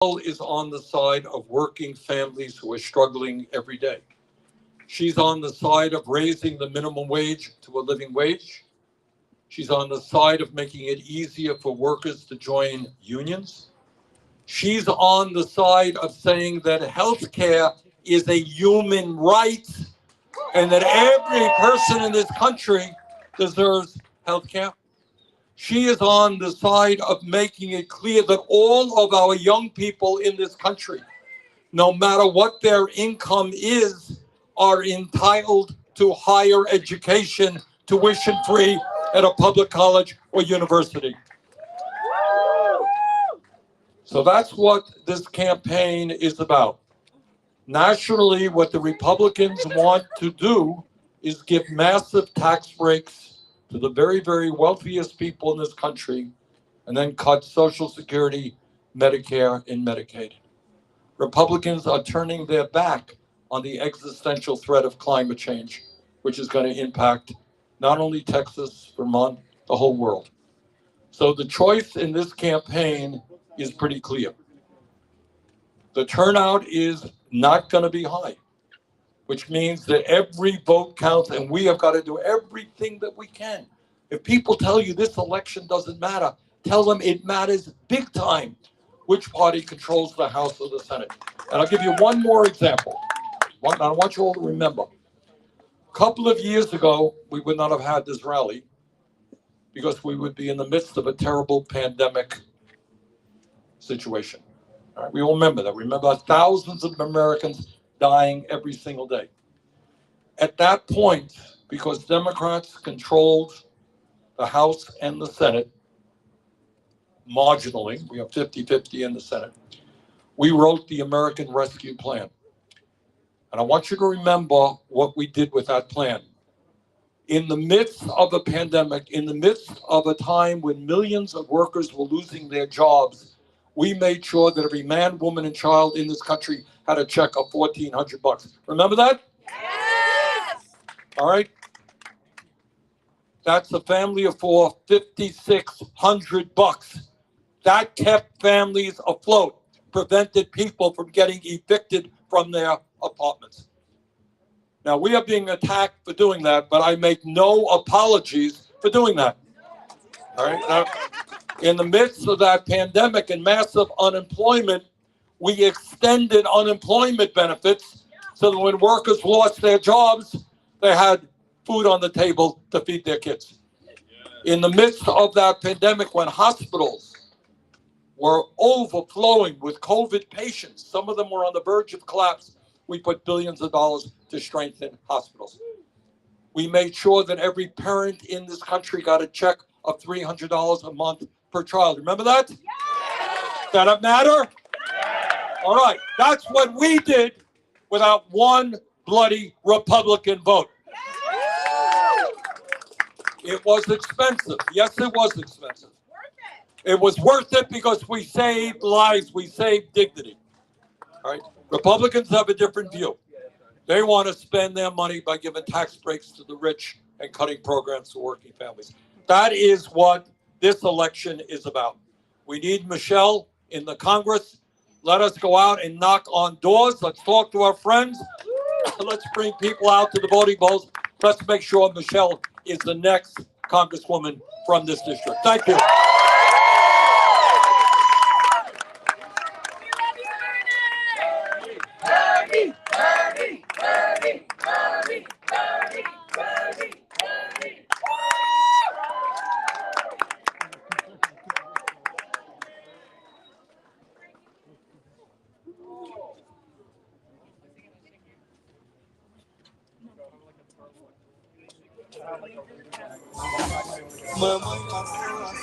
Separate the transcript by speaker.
Speaker 1: is on the side of working families who are struggling every day. She's on the side of raising the minimum wage to a living wage. She's on the side of making it easier for workers to join unions. She's on the side of saying that health care is a human right and that every person in this country deserves health care. She is on the side of making it clear that all of our young people in this country, no matter what their income is, are entitled to higher education, tuition free at a public college or university. So that's what this campaign is about. Nationally, what the Republicans want to do is give massive tax breaks to the very, very wealthiest people in this country and then cut Social Security, Medicare, and Medicaid. Republicans are turning their back on the existential threat of climate change, which is going to impact not only Texas, Vermont, the whole world. So the choice in this campaign is pretty clear. The turnout is not going to be high, which means that every vote counts and we have got to do everything that we can. If people tell you this election doesn't matter, tell them it matters big time which party controls the House or the Senate. And I'll give you one more example. I want you all to remember. A couple of years ago, we would not have had this rally because we would be in the midst of a terrible pandemic situation. All right, we all remember that. Remember thousands of Americans dying every single day. At that point, because Democrats controlled the House and the Senate marginally, we have 50-50 in the Senate, we wrote the American Rescue Plan. And I want you to remember what we did with that plan. In the midst of a pandemic, in the midst of a time when millions of workers were losing their jobs, we made sure that every man, woman, and child in this country had a check of $1,400. Remember that?
Speaker 2: Yes!
Speaker 1: All right. That's a family of four, $5,600. That kept families afloat, prevented people from getting evicted from their apartments. Now, we are being attacked for doing that, but I make no apologies for doing that. All right. Now, in the midst of that pandemic and massive unemployment, we extended unemployment benefits so that when workers lost their jobs, they had food on the table to feed their kids. In the midst of that pandemic, when hospitals were overflowing with COVID patients, some of them were on the verge of collapse, we put billions of dollars to strengthen hospitals. We made sure that every parent in this country got a check of $300 a month per child. Remember that? Yes. Does that matter? Yes. All right. That's what we did without one bloody Republican vote. Yes. It was expensive. Yes, it was expensive. It was worth it because we saved lives. We saved dignity. All right. Republicans have a different view. They want to spend their money by giving tax breaks to the rich and cutting programs for working families. That is what this election is about. We need Michelle in the Congress. Let us go out and knock on doors. Let's talk to our friends. Let's bring people out to the voting polls. Let's make sure Michelle is the next Congresswoman from this district. Thank you.
Speaker 3: Mamãe passou